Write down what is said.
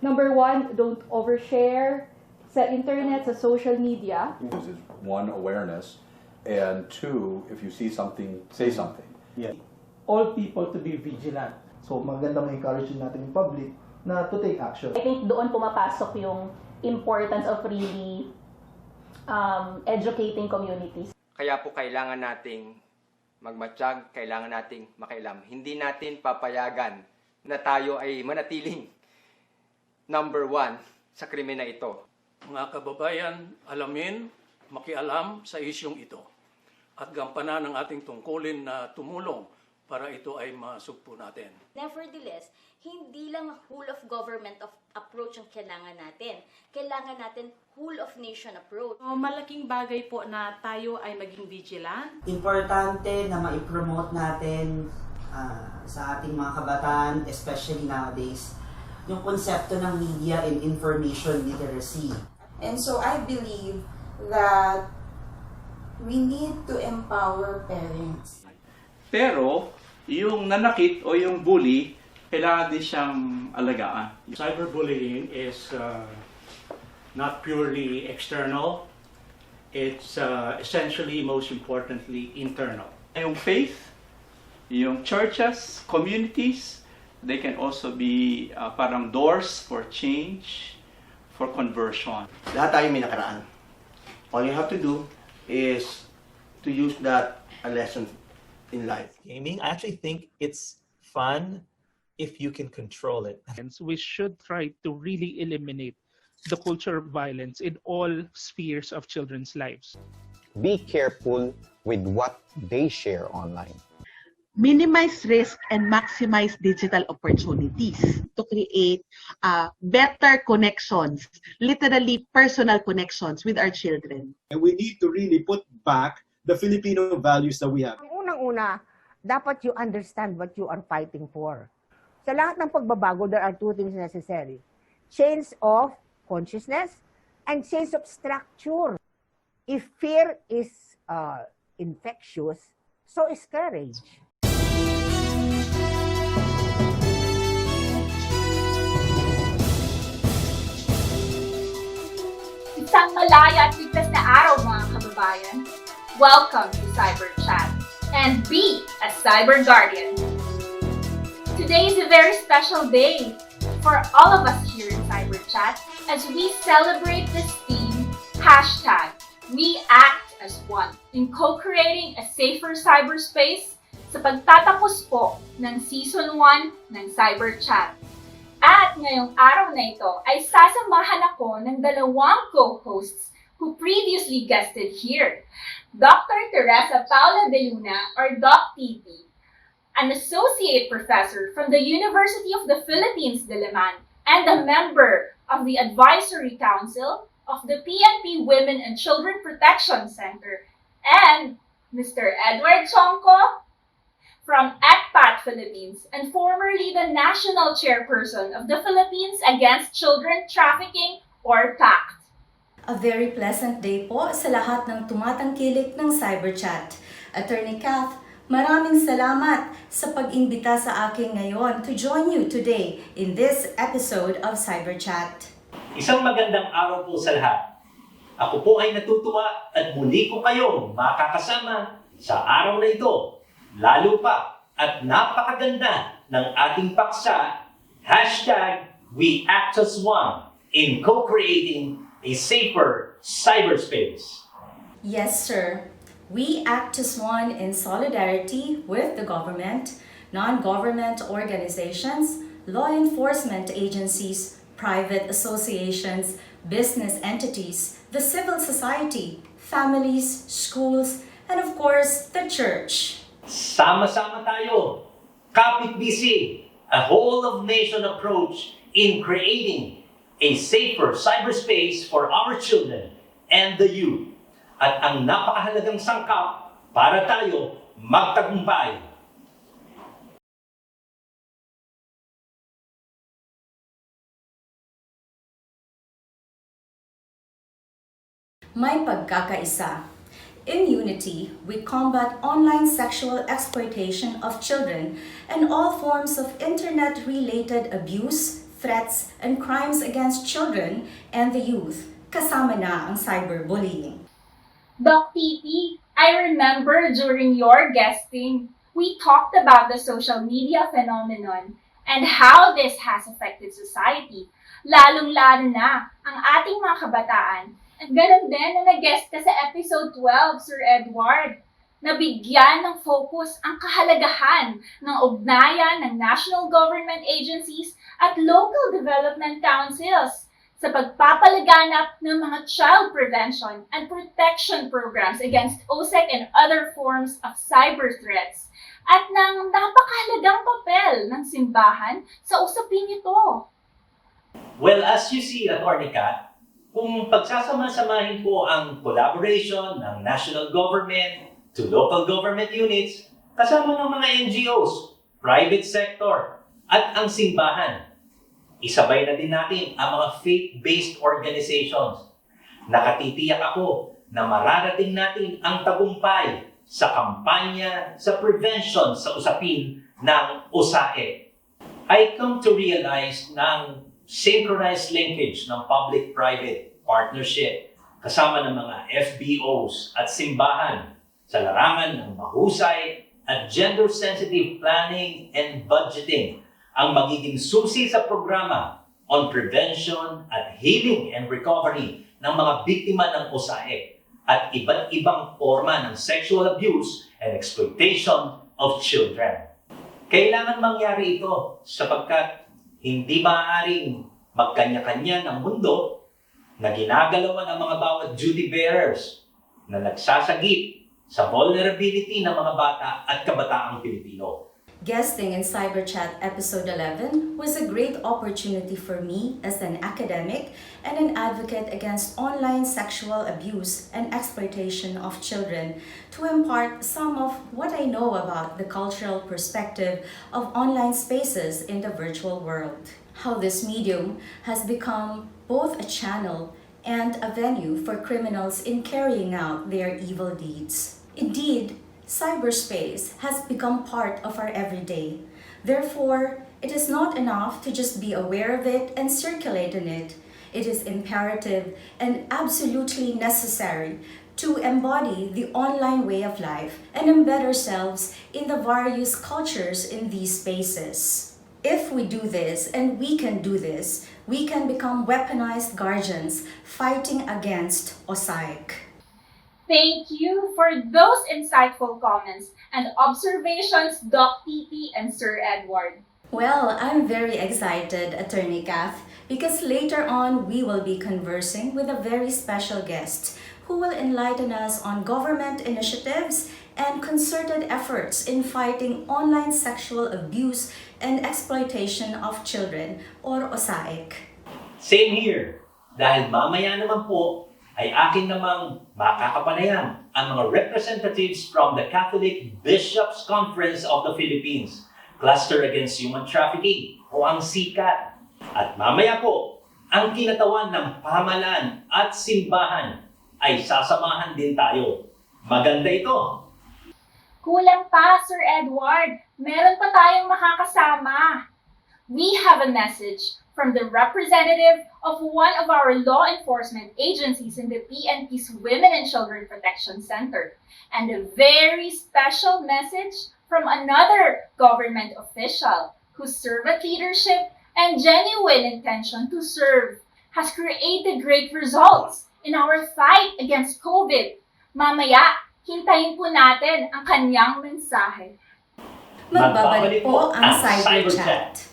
Number one, don't overshare sa internet, sa social media. Is one, awareness, and two, if you see something, say something. Yeah. All people to be vigilant. So maganda ma-encourage natin yung public na to take action. I think doon pumapasok yung importance of really educating communities. Kaya po kailangan nating magmatsyag, kailangan nating makialam. Hindi natin papayagan na tayo ay manatiling number one sa krimen na ito. Mga kababayan, alamin, makialam sa isyong ito at gampanan ang ating tungkulin na tumulong para ito ay masugpo natin. Nevertheless, hindi lang whole of government of approach ang kailangan natin. Kailangan natin whole of nation approach. Malaking bagay po na tayo ay maging vigilant. Importante na ma-promote natin sa ating mga kabataan, especially nowadays, yung konsepto ng media and information literacy. And so I believe that we need to empower parents. Pero, yung nanakit o yung bully, kailangan din siyang alagaan. Cyberbullying is not purely external. It's essentially, most importantly, internal. Yung faith, yung churches, communities, they can also be parang doors for change, for conversion. Lahat tayo may nakaraan. All you have to do is to use that a lesson in life. Gaming, I actually think it's fun if you can control it. And so we should try to really eliminate the culture of violence in all spheres of children's lives. Be careful with what they share online. Minimize risk and maximize digital opportunities to create better connections, literally personal connections with our children. And we need to really put back the Filipino values that we have. Unang-una, dapat you understand what you are fighting for. Sa lahat ng pagbabago, there are two things necessary. Change of consciousness and change of structure. If fear is infectious, so is courage. Isang malaya at ligtas na araw mga kababayan. Welcome to CyberChat and be a Cyber Guardian. Today is a very special day for all of us here in CyberChat as we celebrate this theme, #WeACTASONE, in co-creating a safer cyberspace sa pagtatapos po ng Season 1 ng CyberChat. At ngayong araw na ito ay sasamahan ako ng dalawang co-hosts who previously guested here. Dr. TERESA Paula de Luna, or Doc TP, an associate professor from the University of the Philippines, Diliman, and a member of the Advisory Council of the PNP Women and Children Protection Center, and Mr. Edward TIONGCO from ECPAT Philippines and formerly the National Chairperson of the Philippines Against Children Trafficking or PACT. A very pleasant day po sa lahat ng tumatangkilik ng CyberChat. Attorney Kath, maraming salamat sa pag-imbita sa akin ngayon to join you today in this episode of CyberChat. Isang magandang araw po sa lahat. Ako po ay natutuwa at muli ko kayong makakasama sa araw na ito. Lalo pa at napakaganda ng ating paksa, #WeACTasONE in co-creating a safer cyberspace. Yes, sir. We act as one in solidarity with the government, non-government organizations, law enforcement agencies, private associations, business entities, the civil society, families, schools, and of course, the church. Sama-sama tayo, kapit-bisig, a whole-of-nation approach in creating a safer cyberspace for our children and the youth. At ang napakahalagang sangkap para tayo magtagumpay. May pagkakaisa. In unity, we combat online sexual exploitation of children and all forms of internet-related abuse, threats, and crimes against children and the youth, kasama na ang cyberbullying. Doc TP, I remember during your guesting, we talked about the social media phenomenon and how this has affected society, lalong-lalo na ang ating mga kabataan. At ganun din na nag-guest ka sa episode 12, Sir Edward, na bigyan ng focus ang kahalagahan ng ugnayan ng national government agencies at local development councils sa pagpapalaganap ng mga child prevention and protection programs against OSEC and other forms of cyber threats at ng napakahalagang papel ng simbahan sa usapin ito. Well, as you see, Atty. Kat, kung pagsasama-samahin po ang collaboration ng national government to local government units, kasama ng mga NGOs, private sector, at ang simbahan, isabay na din natin ang mga faith-based organizations. Nakatitiyak ako na mararating natin ang tagumpay sa kampanya sa prevention sa usapin ng USAID. I come to realize na ang synchronized linkage ng public-private partnership kasama ng mga FBOs at simbahan sa larangan ng mahusay at gender-sensitive planning and budgeting ang magiging susi sa programa on prevention at healing and recovery ng mga biktima ng USAID at iba't ibang forma ng sexual abuse and exploitation of children. Kailangan mangyari ito sapagkat hindi maaaring magkanya-kanya ng mundo na ginagalawan ng mga bawat duty bearers na nagsasagip sa vulnerability ng mga bata at kabataang Pilipino. Guesting in CyberChat episode 11 was a great opportunity for me as an academic and an advocate against online sexual abuse and exploitation of children to impart some of what I know about the cultural perspective of online spaces in the virtual world. How this medium has become both a channel and a venue for criminals in carrying out their evil deeds. Indeed, cyberspace has become part of our everyday. Therefore, it is not enough to just be aware of it and circulate in it. It is imperative and absolutely necessary to embody the online way of life and embed ourselves in the various cultures in these spaces. If we do this, and we can do this, we can become weaponized guardians fighting against OSAIC. Thank you for those insightful comments and observations, Doc TP and Sir Edward. Well, I'm very excited, Attorney Kath, because later on we will be conversing with a very special guest who will enlighten us on government initiatives and concerted efforts in fighting online sexual abuse and exploitation of children, or OSAIC. Same here, dahil mamaya naman po ay akin namang makakapanayan ang mga representatives from the Catholic Bishops' Conference of the Philippines, Cluster Against Human Trafficking, o ang CIGNAL. At mamaya po, ang kinatawan ng pamahalaan at simbahan ay sasamahan din tayo. Maganda ito! Kulang pa, Sir Edward. Meron pa tayong makakasama. We have a message from the representative of one of our law enforcement agencies in the PNP's Women and Children Protection Center, and a very special message from another government official whose servant leadership and genuine intention to serve has created great results in our fight against COVID. Mamaya, hintayin po natin ang kanyang mensahe. Magbabalik po ang CyberChat.